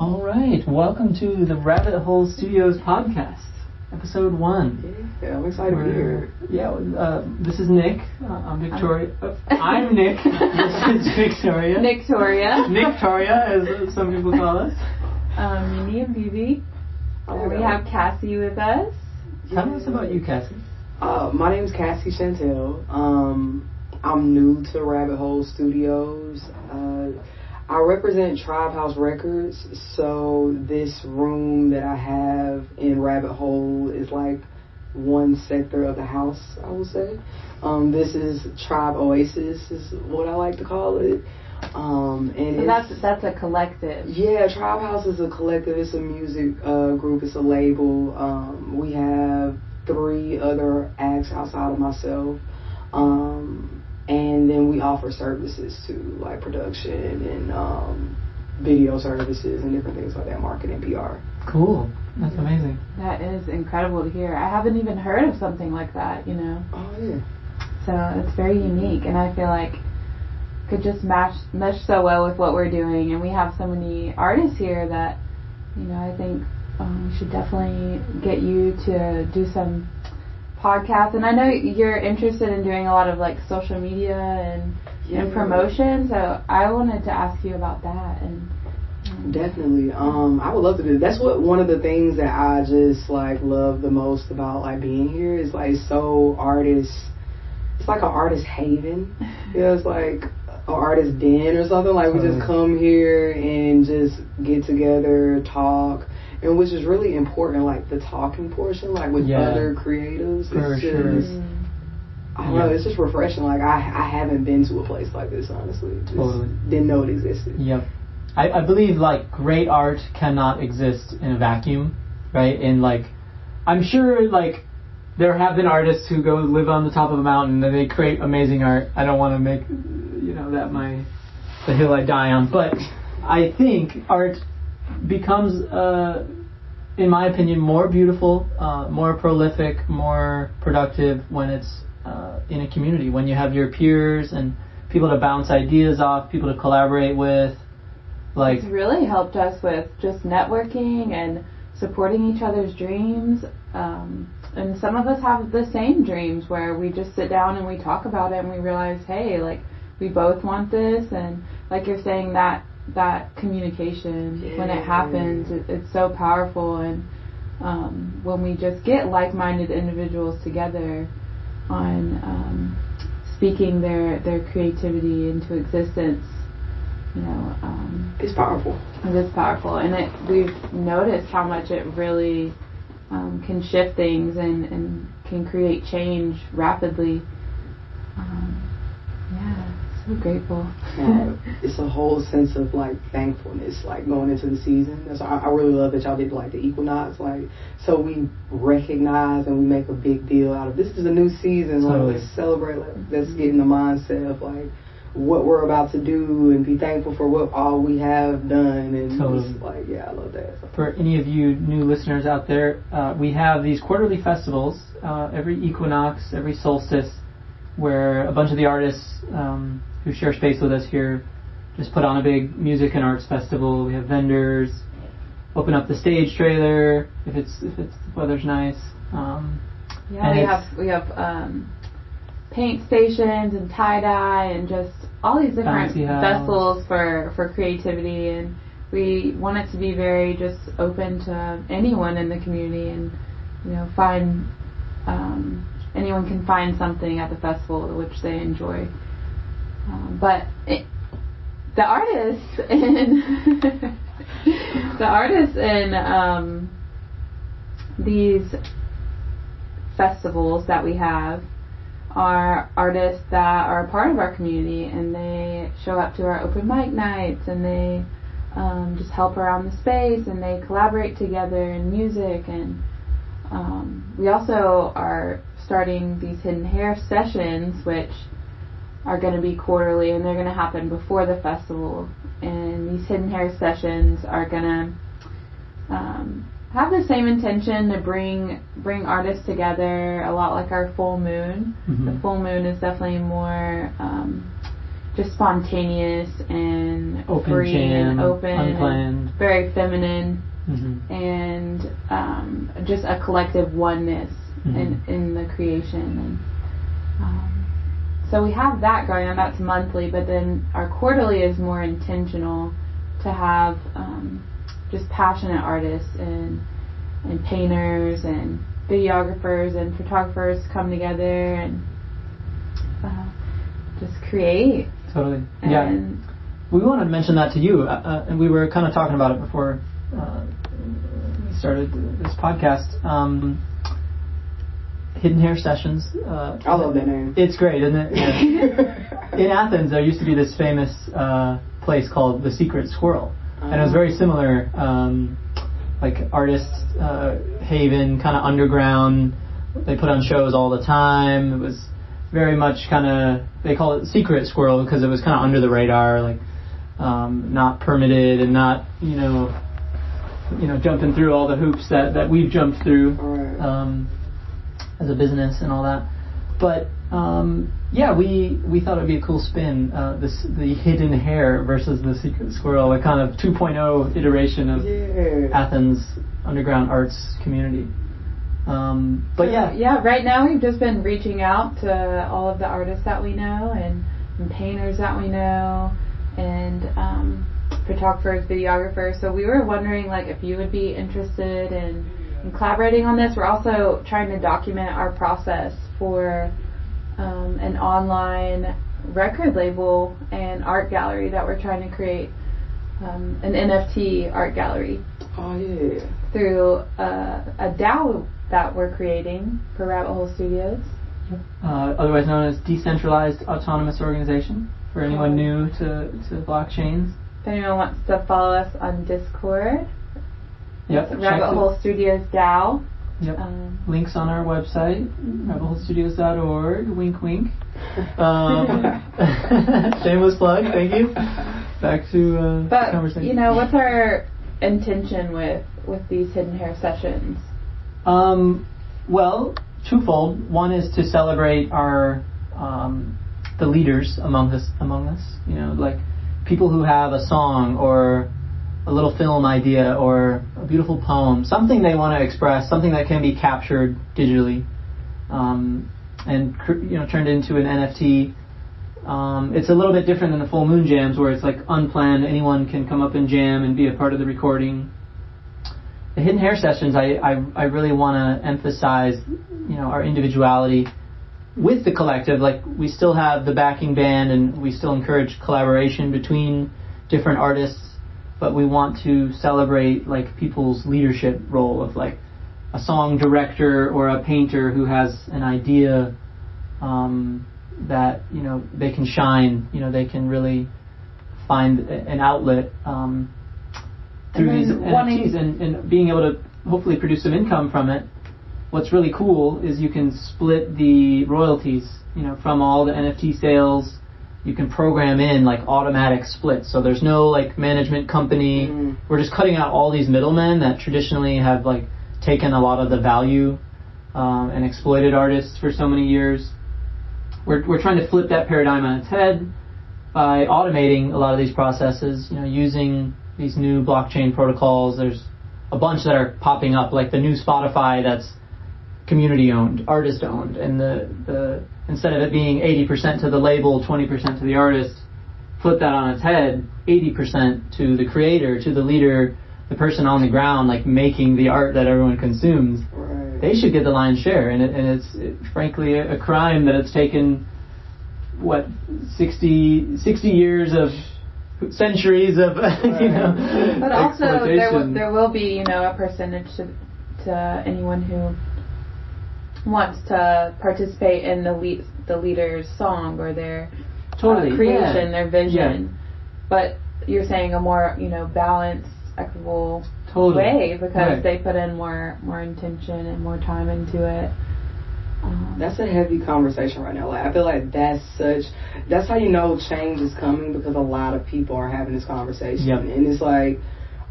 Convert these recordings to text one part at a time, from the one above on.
All right, welcome to the Rabbit Hole Studios podcast, episode 1. Yeah, I'm excited to be here. Yeah, this is Nick. I'm Victoria. I'm Nick. This is Victoria. Victoria, as some people call us. Me and Vivi. And we have Cassie with us. Tell us about you, Cassie. My name is Cassie Chantel. I'm new to Rabbit Hole Studios. I represent Tribe House Records, so this room that I have in Rabbit Hole is like one sector of the house, I would say. This is Tribe Oasis, is what I like to call it. And so that's a collective. Yeah, Tribe House is a collective. It's a music group. It's a label. We have 3 other acts outside of myself. And then we offer services too, like production and video services and different things like that, marketing, PR. Cool. That's amazing. That is incredible to hear. I haven't even heard of something like that, you know. Oh, yeah. So it's very unique, and I feel like could just mesh so well with what we're doing. And we have so many artists here that, you know, I think we should definitely get you to do some podcasts. And I know you're interested in doing a lot of like social media and promotion, so I wanted to ask you about that. And definitely, I would love to do. That's one of the things that I just like love the most about like being here is like so artist. It's like an artist haven. You know, it's like an artist den or something. Like we just come here and just get together, talk. And which is really important, like the talking portion, like with other creatives. It's just, I don't know, it's just refreshing. Like I haven't been to a place like this, honestly. Just didn't know it existed. Yep. I believe like great art cannot exist in a vacuum, right? And like, I'm sure like there have been artists who go live on the top of a mountain and they create amazing art. I don't want to make, you know, that the hill I die on. But I think art becomes, in my opinion, more beautiful, more prolific, more productive when it's in a community, when you have your peers and people to bounce ideas off, people to collaborate with. Like, it's really helped us with just networking and supporting each other's dreams. And some of us have the same dreams where we just sit down and we talk about it and we realize, hey, like, we both want this. And like you're saying, that communication, when it happens, it's so powerful. And when we just get like-minded individuals together on speaking their creativity into existence, you know, it's powerful. It is powerful, and we've noticed how much it really can shift things and can create change rapidly. So grateful. It's a whole sense of like thankfulness, like going into the season. So I really love that y'all did like the equinox, like so we recognize and we make a big deal out of this is a new season. Like let's celebrate. Like, let's get in the mindset of like what we're about to do and be thankful for what all we have done. And just like I love that. For any of you new listeners out there, we have these quarterly festivals every equinox, every solstice, where a bunch of the artists who share space with us here just put on a big music and arts festival. We have vendors, open up the stage trailer if the weather's nice. We have paint stations and tie-dye and just all these different vessels for creativity, and we want it to be very just open to anyone in the community, and you know, find anyone can find something at the festival which they enjoy. But the artists in these festivals that we have are artists that are a part of our community, and they show up to our open mic nights, and they just help around the space, and they collaborate together in music. And we also are starting these Hidden Hare sessions, which are going to be quarterly, and they're going to happen before the festival. And these Hidden Hare sessions are going to have the same intention to bring artists together, a lot like our full moon. The full moon is definitely more just spontaneous and open free jam, and open, unplanned, and very feminine and just a collective oneness in the creation. And so we have that going on. That's monthly, but then our quarterly is more intentional to have just passionate artists and painters and videographers and photographers come together and just create. Totally. Yeah. We wanted to mention that to you, and we were kind of talking about it before we started this podcast. Hidden Hare Sessions. I love that name. It's great, isn't it? Yeah. In Athens, there used to be this famous place called the Secret Squirrel, and it was very similar, like artist haven, kind of underground. They put on shows all the time. It was very much kind of, they call it Secret Squirrel because it was kind of under the radar, like not permitted and not jumping through all the hoops that we've jumped through as a business and all that. But we thought it would be a cool spin, the Hidden Hare versus the Secret Squirrel, a kind of 2.0 iteration of Athens underground arts community. Right now we've just been reaching out to all of the artists that we know and painters that we know and photographers, videographers. So we were wondering like if you would be interested in collaborating on this. We're also trying to document our process for an online record label and art gallery that we're trying to create, an NFT art gallery. Oh yeah. Through a DAO that we're creating for Rabbit Hole Studios. Otherwise known as Decentralized Autonomous Organization, for anyone new to blockchains. If anyone wants to follow us on Discord, RabbitHoleStudiosDAO. Yep. Links on our website, RabbitHoleStudios.org. Wink, wink. Shameless plug. Thank you. Back to the conversation. What's our intention with these Hidden Hare sessions? Well, twofold. One is to celebrate our the leaders among us. Like people who have a song or a little film idea or a beautiful poem, something they want to express, something that can be captured digitally, and turned into an NFT. It's a little bit different than the full moon jams where it's like unplanned. Anyone can come up and jam and be a part of the recording. The Hidden Hare sessions, I really want to emphasize, our individuality with the collective. Like we still have the backing band and we still encourage collaboration between different artists, but we want to celebrate like people's leadership role of like a song director or a painter who has an idea that they can shine. They can really find an outlet through these NFTs and being able to hopefully produce some income from it. What's really cool is you can split the royalties, from all the NFT sales. You can program in like automatic splits, so there's no like management company. We're just cutting out all these middlemen that traditionally have like taken a lot of the value and exploited artists for so many years. We're trying to flip that paradigm on its head by automating a lot of these processes, using these new blockchain protocols. There's a bunch that are popping up, like the new Spotify that's community owned, artist owned, and the instead of it being 80% to the label, 20% to the artist, flip that on its head, 80% to the creator, to the leader, the person on the ground, like making the art that everyone consumes. Right. They should get the lion's share, and it's frankly a crime that it's taken 60 years of centuries of But also exploitation. there will be a percentage to anyone who wants to participate in the leader's song or their creation, their vision. But you're saying a more balanced, equitable way because they put in more intention and more time into it. That's a heavy conversation right now. Like, I feel like that's how change is coming, because a lot of people are having this conversation. Yep. And it's like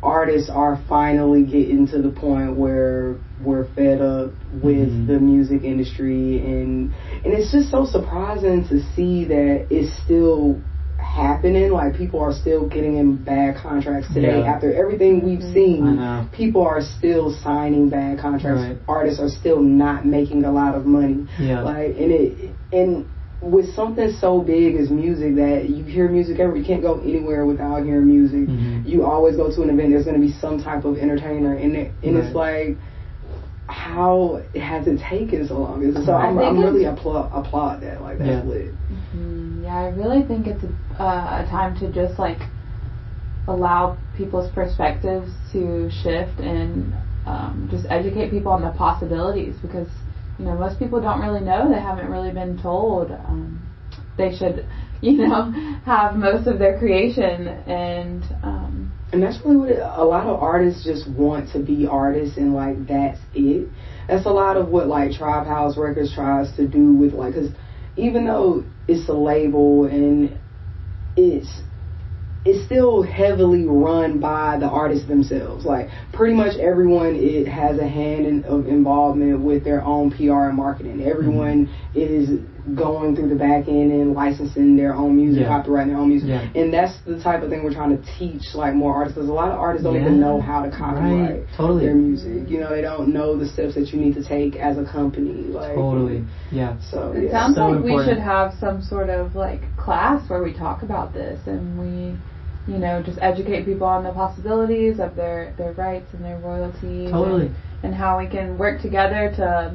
artists are finally getting to the point where we're fed up with the music industry, and it's just so surprising to see that it's still happening. Like, people are still getting in bad contracts today. After everything we've seen, people are still signing bad contracts. Right. Artists are still not making a lot of money. Like, and with something so big as music, that you hear music you can't go anywhere without hearing music. You always go to an event, there's going to be some type of entertainer in it, and it's like, how has it taken so long? So I'm really applaud that. Like, that's lit. Yeah, I really think it's a time to just like allow people's perspectives to shift and just educate people on the possibilities, because most people don't really know. They haven't really been told they should have most of their creation, and that's really what a lot of artists just want to be artists, and like, that's it. That's a lot of what like Tribe House Records tries to do with, like, because even though it's a label and it's still heavily run by the artists themselves. Like, pretty much everyone has a hand of involvement with their own PR and marketing. Everyone is going through the back end and licensing their own music, copyrighting their own music. And that's the type of thing we're trying to teach, like, more artists, because a lot of artists don't even know how to copyright their music. They don't know the steps that you need to take as a company. Like, So it sounds like we should have some sort of like class where we talk about this, and we just educate people on the possibilities of their rights and their royalties, and how we can work together to,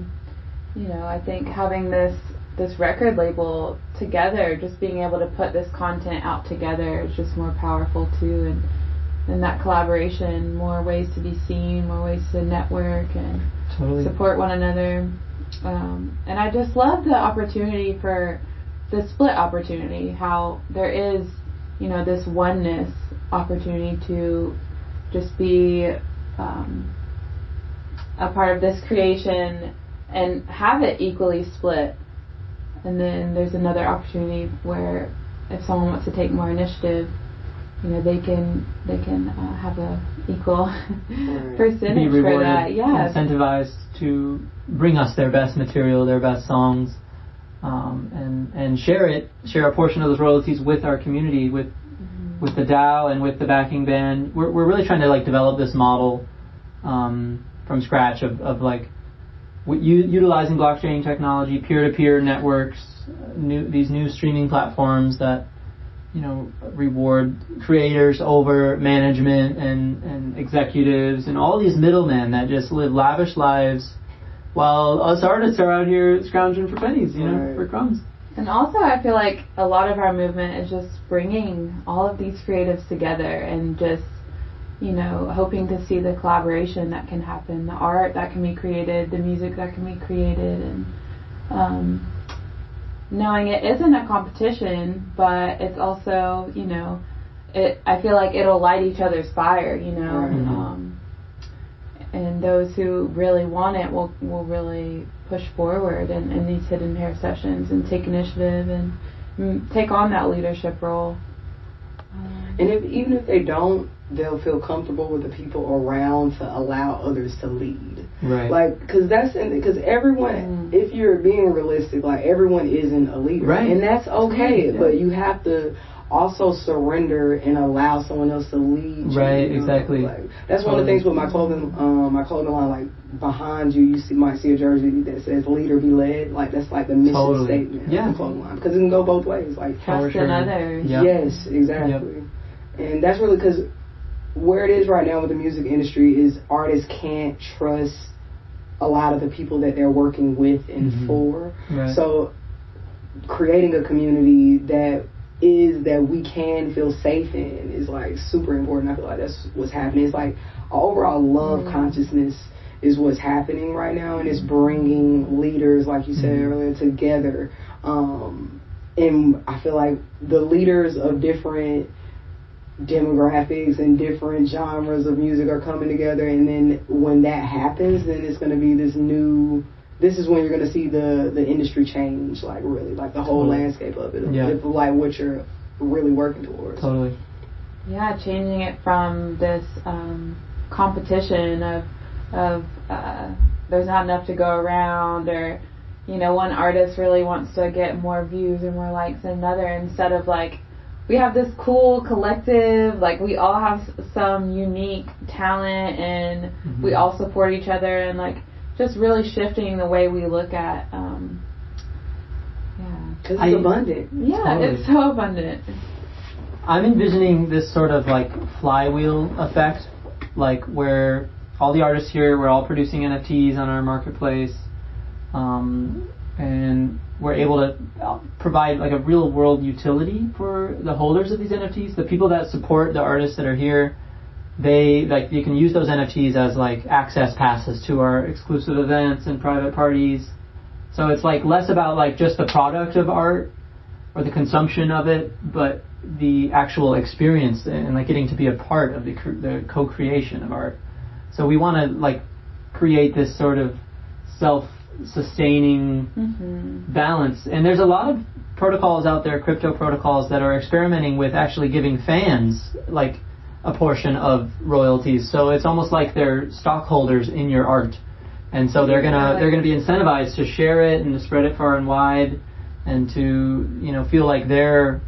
I think having this record label together, just being able to put this content out together is just more powerful too, and that collaboration, more ways to be seen, more ways to network and support one another. And I just love the opportunity for the split opportunity, how there is this oneness opportunity to just be a part of this creation and have it equally split. And then there's another opportunity where if someone wants to take more initiative, they can have a equal percentage be rewarded, for that. Incentivized to bring us their best material, their best songs. And share a portion of those royalties with our community, with the DAO and with the backing band. We're really trying to like develop this model from scratch of like utilizing blockchain technology, peer-to-peer networks, these new streaming platforms that reward creators over management and executives and all these middlemen that just live lavish lives, while us artists are out here scrounging for pennies, for crumbs. And also, I feel like a lot of our movement is just bringing all of these creatives together and just, hoping to see the collaboration that can happen, the art that can be created, the music that can be created, and knowing it isn't a competition, but it's also, I feel like it'll light each other's fire, and those who really want it will really push forward in these Hidden Hare sessions and take initiative and take on that leadership role. And even if they don't, they'll feel comfortable with the people around to allow others to lead. Right. Like, because everyone, if you're being realistic, like, everyone isn't a leader. Right. And that's okay, but you have to also surrender and allow someone else to lead you. Right, exactly. Like, that's one of the things with my clothing line, like, behind you might see a jersey that says "Leader be led." Like, that's like the mission statement of the clothing line, because it can go both ways. Like, trust in others. Yes, exactly. And that's really because where it is right now with the music industry is artists can't trust a lot of the people that they're working with and for. Right. So creating a community that we can feel safe in is like super important. I feel like that's what's happening. It's like overall love consciousness is what's happening right now, and it's bringing leaders, like you said earlier, together. And I feel like the leaders of different demographics and different genres of music are coming together, and then when that happens, then it's going to be this is when you're going to see the industry change, like really, like the whole landscape of it, of like what you're really working towards. Totally. Yeah, changing it from this competition of there's not enough to go around, or one artist really wants to get more views or more likes than another, instead of like, we have this cool collective, like we all have some unique talent, and we all support each other, and like just really shifting the way we look at because it's abundant. Yeah, Totally. It's so abundant. I'm envisioning this sort of like flywheel effect, like where all the artists here, we're all producing NFTs on our marketplace, and we're able to provide like a real world utility for the holders of these NFTs. The people that support the artists that are here, they like, you can use those NFTs as like access passes to our exclusive events and private parties. So it's like less about like just the product of art or the consumption of it, but the actual experience and like getting to be a part of the co-creation of art. So we want to like create this sort of self-sustaining balance. And there's a lot of protocols out there, crypto protocols, that are experimenting with actually giving fans like a portion of royalties. So it's almost like they're stockholders in your art. And so they're gonna be incentivized to share it and to spread it far and wide, and to, you know, feel like their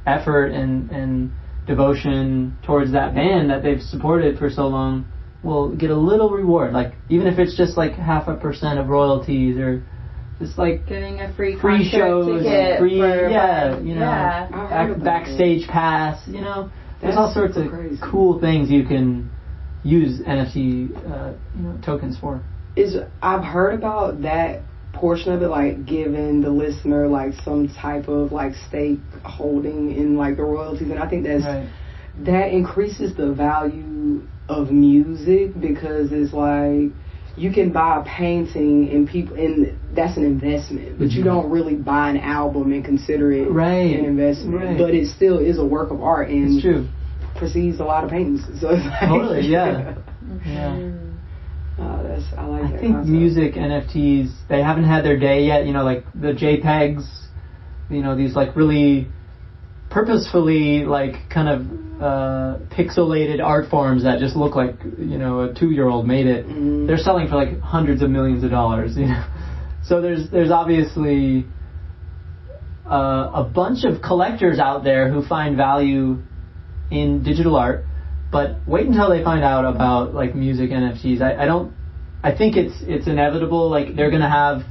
effort and devotion towards that band that they've supported for so long will get a little reward, like even if it's just like 0.5% of royalties, or just like getting a free shows, ticket free for backstage pass, you know. There's all sorts of cool things you can use NFT tokens for. I've heard about that portion of it, like giving the listener like some type of like stake holding in like the royalties, and I think that increases the value of music, because it's like you can buy a painting and that's an investment, but you don't really buy an album and consider it an investment, but it still is a work of art and precedes a lot of paintings. So it's like, totally, I like that. I think concept. music NFTs, they haven't had their day yet. You know, like the JPEGs, you know, these like really purposefully like kind of pixelated art forms that just look like, you know, a 2-year-old made it. They're selling for like hundreds of millions of dollars. You know, so there's obviously a bunch of collectors out there who find value in digital art. But wait until they find out about like music NFTs. I think it's inevitable. Like they're gonna have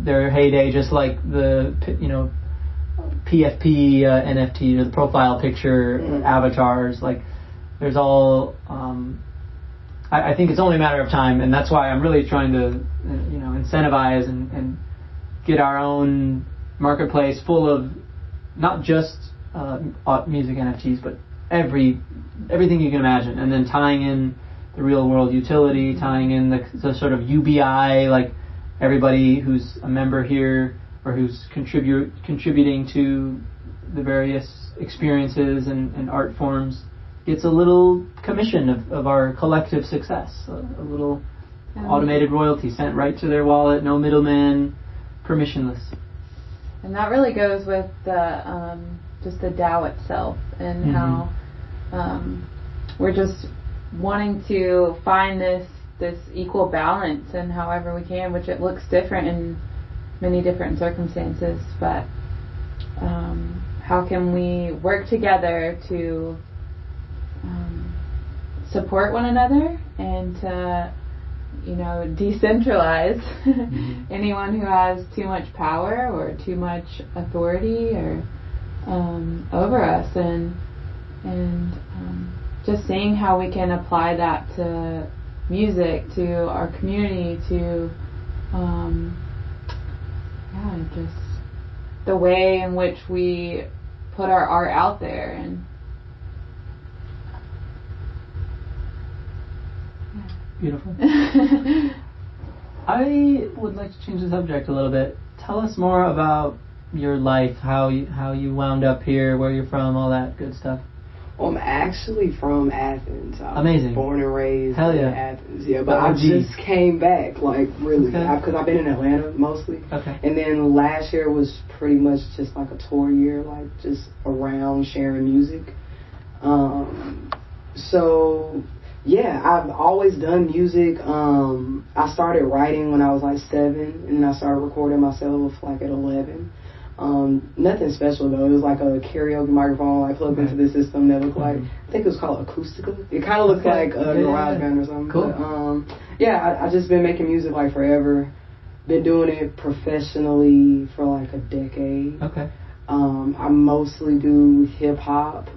their heyday, just like the PFP NFT, or the profile picture avatars. Like there's all. I think it's only a matter of time, and that's why I'm really trying to incentivize and get our own marketplace full of not just music NFTs, but everything you can imagine, and then tying in the real world utility, tying in the sort of UBI, like everybody who's a member here or who's contributing to the various experiences and art forms gets a little commission of our collective success, a little automated royalty sent right to their wallet, no middleman, permissionless. And that really goes with the just the DAO itself, and how we're just wanting to find this equal balance, and however we can, which it looks different in many different circumstances, but how can we work together to support one another and to decentralize anyone who has too much power or too much authority or over us, and just seeing how we can apply that to music, to our community, to just the way in which we put our art out there. And beautiful. I would like to change the subject a little bit. Tell us more about your life, how you wound up here, where you're from, all that good stuff. Well, I'm actually from Athens. I Amazing. was born and raised in Athens. Yeah, but I just came back, really, because I've been in Atlanta mostly. Okay. And then last year was pretty much just like a tour year, just around sharing music. So yeah, I've always done music. I started writing when I was 7, and I started recording myself at 11. Nothing special though. It was like a karaoke microphone like plugged into the system that looked like, I think it was called Acoustica. It kind of looked like a garage band or something. Cool. But, I just been making music like forever. Been doing it professionally for like a decade. Okay. I mostly do hip hop.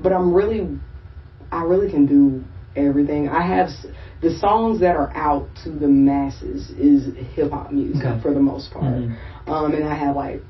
But I really can do everything. I have the songs that are out to the masses is hip hop music for the most part. And I have like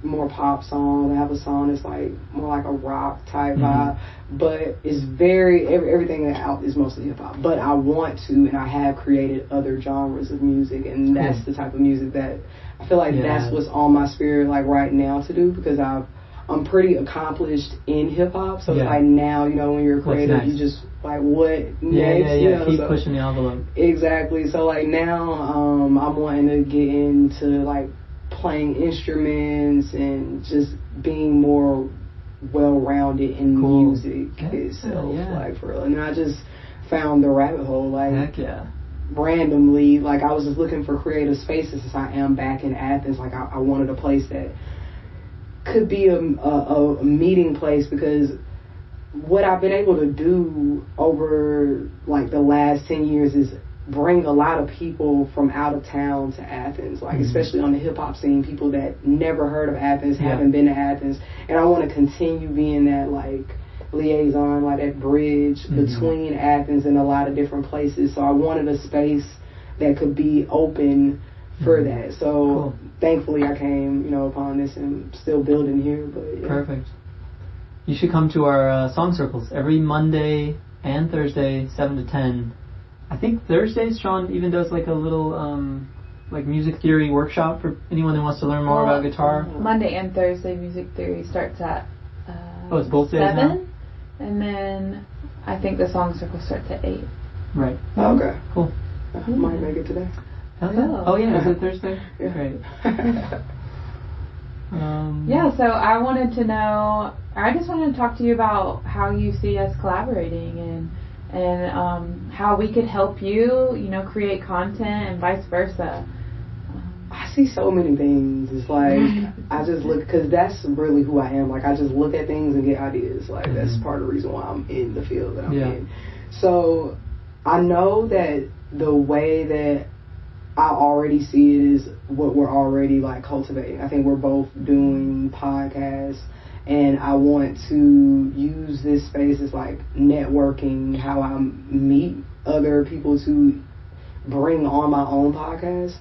more pop songs. I have a song that's like more like a rock type vibe, but it's everything that's out is mostly hip hop. But I want to, and I have created other genres of music, and that's the type of music that I feel like that's what's on my spirit like right now to do, because I'm pretty accomplished in hip hop, so it's like now, you know, when you're a creative, you just like what next? You know, keep so, pushing the envelope. Exactly. So like now, I'm wanting to get into like playing instruments and just being more well-rounded in music itself, like for real. And I just found the rabbit hole, like randomly. Like I was just looking for creative spaces since I am back in Athens. Like I wanted a place that could be a meeting place, because what I've been able to do over like the last 10 years is bring a lot of people from out of town to Athens, like especially on the hip hop scene, people that never heard of Athens, haven't been to Athens, and I want to continue being that like liaison, like that bridge between Athens and a lot of different places. So I wanted a space that could be open for that. So thankfully I came, you know, upon this and still building here. But Perfect. You should come to our song circles every Monday and Thursday, 7 to 10. I think Thursdays Sean even does like a little like music theory workshop for anyone that wants to learn more about guitar. Monday and Thursday music theory starts at it's both days 7 now? And then I think the song circle starts at 8. Right. Okay. Cool. I might make it today. Hell yeah. Oh yeah, is it Thursday? Great. So I wanted to know, I just wanted to talk to you about how you see us collaborating and how we could help you, you know, create content and vice versa. I see so many things. It's like I just look, because that's really who I am. Like I just look at things and get ideas. Like that's part of the reason why I'm in the field that I'm in. So I know that the way that I already see it is what we're already like cultivating. I think we're both doing podcasts, and I want to use this space as like networking, how I meet other people to bring on my own podcast,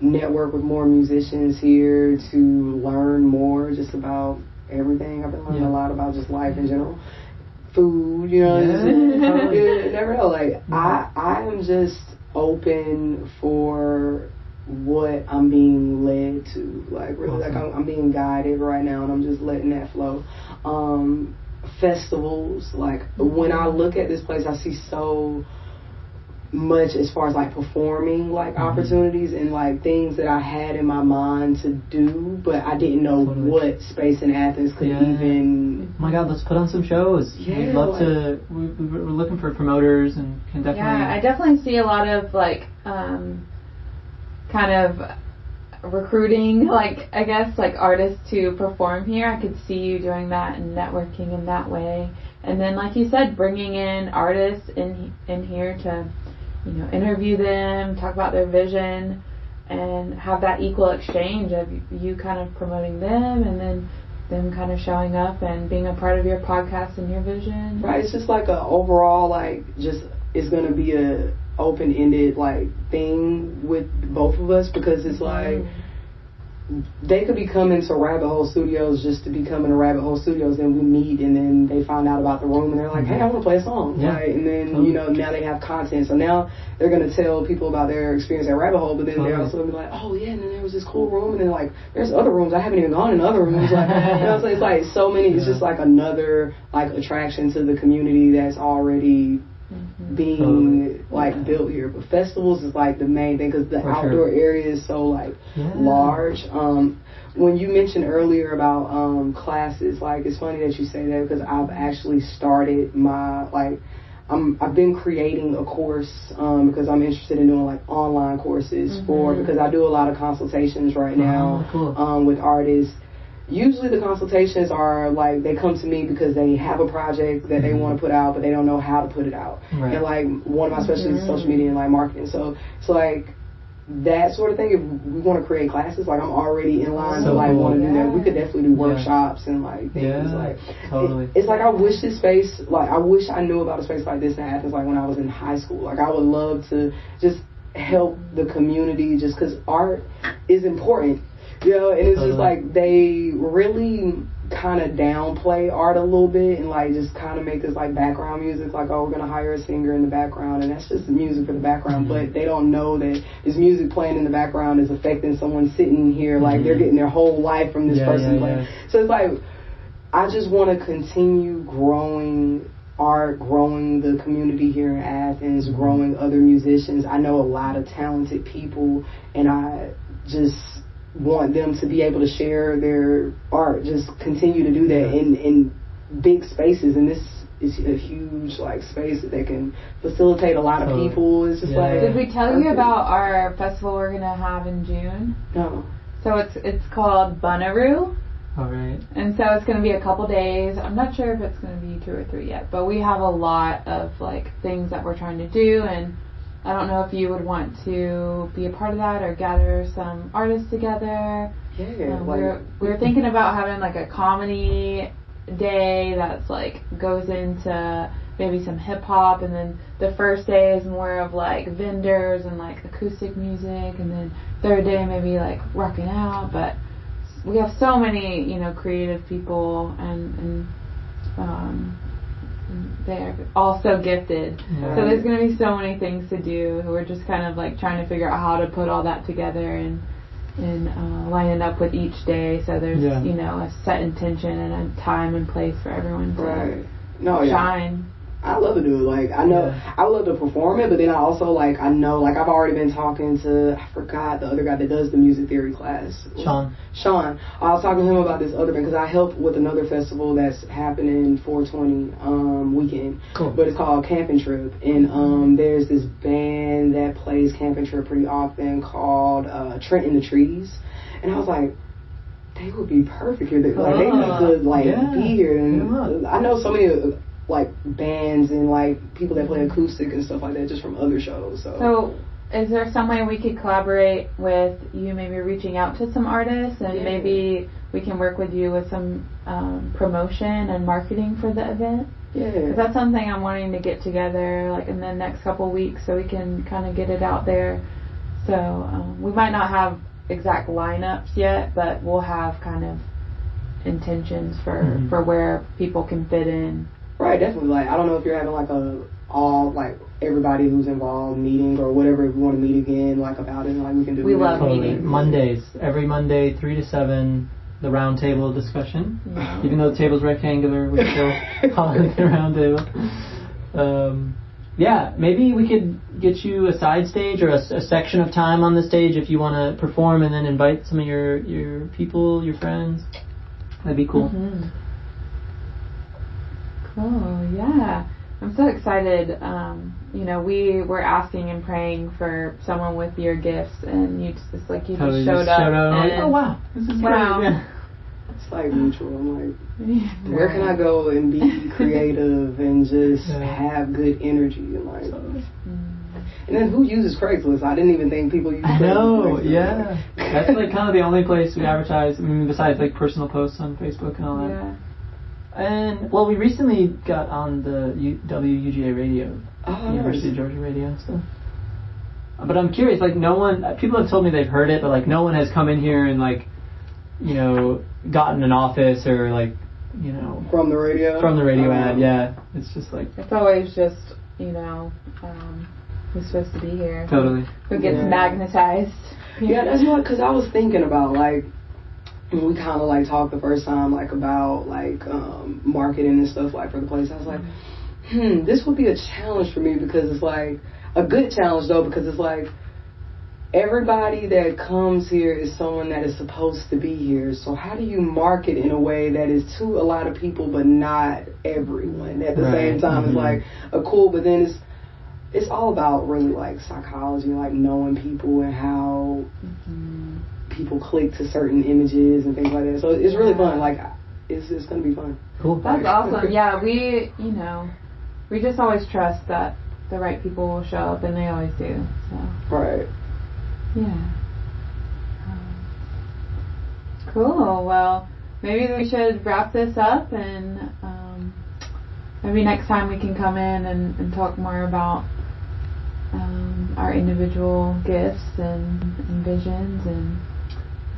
network with more musicians here to learn more just about everything. I've been learning a lot about just life in general. Food, you know, you never know. Like I am just open for what I'm being led to. Like really, like I'm being guided right now, and I'm just letting that flow. Festivals, like when I look at this place, I see so much as far as like performing like opportunities and like things that I had in my mind to do, but I didn't know what space in Athens could even. Oh my God, let's put on some shows. We'd love to. We're looking for promoters and can definitely. Yeah, I definitely see a lot of like kind of recruiting, like I guess like artists to perform here. I could see you doing that and networking in that way, and then like you said, bringing in artists in here to, you know, interview them, talk about their vision, and have that equal exchange of you kind of promoting them and then them kind of showing up and being a part of your podcast and your vision. Right, it's just like a overall like just it's gonna be a open-ended like thing with both of us, because it's like they could be coming to Rabbit Hole Studios just to be coming to Rabbit Hole Studios, and we meet, and then they find out about the room, and they're like, hey, I want to play a song. Right? And then, you know, now they have content. So now they're going to tell people about their experience at Rabbit Hole, but then they're also going to be like, oh, yeah, and then there was this cool room, and then, like, there's other rooms. I haven't even gone in other rooms. Like, you know, so it's like so many. It's just like another, like, attraction to the community that's already being like built here. But festivals is like the main thing, because the outdoor area is so like large. When you mentioned earlier about classes, like it's funny that you say that, because I've actually started my like I've been creating a course because I'm interested in doing like online courses because I do a lot of consultations right now with artists. Usually the consultations are like they come to me because they have a project that they want to put out, but they don't know how to put it out. Right. And like one of my specialties is social media and like marketing. So it's like that sort of thing. If we want to create classes, like I'm already in line to like want to do that. We could definitely do workshops and like things like totally. It's like I wish this space, like I wish I knew about a space like this in Athens, like when I was in high school. Like I would love to just help the community, just because art is important. You know, and it's just like they really kind of downplay art a little bit and like just kind of make this like background music, like, oh, we're gonna hire a singer in the background and that's just music for the background, but they don't know that this music playing in the background is affecting someone sitting here, like they're getting their whole life from this person playing. So it's like I just want to continue growing art, growing the community here in Athens, growing other musicians. I know a lot of talented people and I just want them to be able to share their art, just continue to do that in big spaces, and this is a huge like space that they can facilitate a lot of people. It's just like, did we tell you about our festival we're gonna have in June? No. So it's called Bunaroo. All right. And so it's going to be a couple days. I'm not sure if it's going to be 2 or 3 yet, but we have a lot of like things that we're trying to do, and I don't know if you would want to be a part of that or gather some artists together. Yeah. We're thinking about having like a comedy day that's like goes into maybe some hip hop, and then the first day is more of like vendors and like acoustic music, and then third day maybe like rocking out. But we have so many, you know, creative people and they're all so gifted. Right. So there's going to be so many things to do. We're just kind of like trying to figure out how to put all that together and line it up with each day. So there's, you know, a set intention and a time and place for everyone to shine. I love to do it. Like, I know I would love to perform it, but then I also, like, I know, like, I've already been talking to, I forgot the other guy that does the music theory class. Sean. I was talking to him about this other band, because I help with another festival that's happening 420 weekend. Cool. But it's called Camping Trip. And there's this band that plays Camping Trip pretty often called Trent in the Trees. And I was like, they would be perfect here. Like, they just could, like, be here. And I know so many like bands and like people that play acoustic and stuff like that just from other shows. So is there some way we could collaborate with you, maybe reaching out to some artists and maybe we can work with you with some promotion and marketing for the event? Because that's something I'm wanting to get together like in the next couple of weeks so we can kind of get it out there. So we might not have exact lineups yet, but we'll have kind of intentions for where people can fit in. Right, definitely. Like, I don't know if you're having like like everybody who's involved meeting or whatever. If we want to meet again, like about it, like we can do. We love meetings. Mondays, every Monday, 3 to 7, the round table discussion. Yeah. Even though the table's rectangular, we still call it the round table. Maybe we could get you a side stage or a section of time on the stage if you want to perform, and then invite some of your people, your friends. That'd be cool. Mm-hmm. Cool, yeah. I'm so excited. You know, we were asking and praying for someone with your gifts, and you just showed up. And like, oh, wow. This is great. Yeah. It's like mutual. I'm like, where can I go and be creative and just have good energy? And like, and then who uses Craigslist? I didn't even think people use Craigslist. No, that's like kind of the only place we advertise. I mean, besides like personal posts on Facebook and all that. Yeah. And, well, we recently got on the WUGA radio, University of Georgia radio and stuff. But I'm curious, like, people have told me they've heard it, but, like, no one has come in here and, like, you know, gotten an office or, like, you know. From the radio? From the radio ad, yeah. It's just, like. It's always just, you know, who's supposed to be here. Totally. Who gets magnetized. Yeah, that's what, because I was thinking about, like, we kind of like talked the first time like about like marketing and stuff like for the place. I was like, this would be a challenge for me because it's like a good challenge though, because it's like everybody that comes here is someone that is supposed to be here. So how do you market in a way that is to a lot of people but not everyone at the same time? It's like a cool, but then it's all about really like psychology, like knowing people and how people click to certain images and things like that. So it's really fun. Like it's gonna be fun. Cool. That's awesome. Yeah, we just always trust that the right people will show up, and they always do. So. Right. Yeah. Cool. Well, maybe we should wrap this up, and maybe next time we can come in and talk more about our individual gifts and visions and.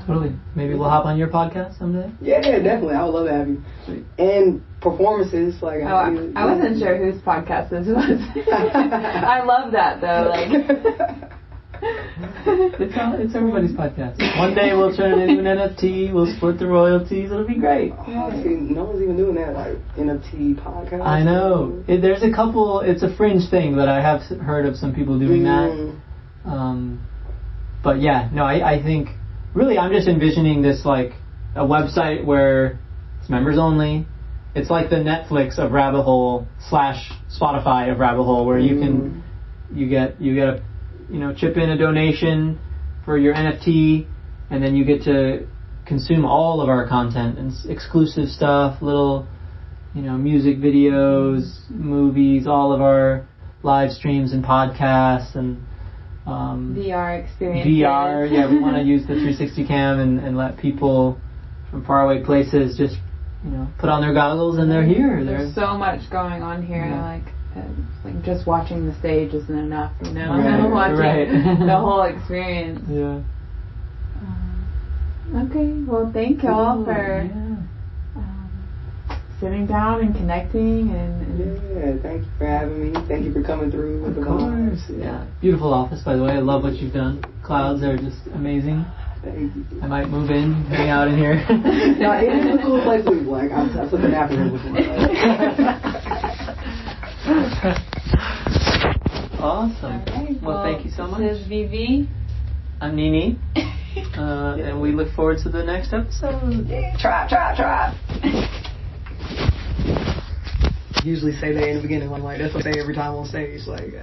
Totally. Maybe we'll hop on your podcast someday. Yeah, definitely. I would love to have you. Sweet. And performances, like. I wasn't sure whose podcast this was. I love that though. Like. It's everybody's podcast. One day we'll turn it into an NFT. We'll split the royalties. It'll be great. Oh, see, no one's even doing that, like NFT podcast. I know. There's a couple. It's a fringe thing, but I have heard of some people doing that. But yeah, no, I think. Really, I'm just envisioning this like a website where it's members only. It's like the Netflix of Rabbit Hole / Spotify of Rabbit Hole, where you can you get a chip in a donation for your NFT, and then you get to consume all of our content and exclusive stuff, little music videos, movies, all of our live streams and podcasts and. VR experience. VR, yeah, we want to use the 360 cam and let people from faraway places just, put on their goggles and they're here. There's so much going on here. Like just watching the stage isn't enough, watching the whole experience. Yeah. Okay, well, thank y'all for sitting down and connecting and thank you for having me. Thank you for coming through with the course. Yeah. Beautiful office, by the way. I love what you've done. Clouds are just amazing. Thank you. I might move in, hang out in here. No, it is a cool place to be. Like I took a nap in here before. Awesome. Right, well, thank you so much. This is Vivi. I'm Nini. And we look forward to the next episode. Yeah, try. Usually say that in the beginning, like that's what I say every time on stage, like.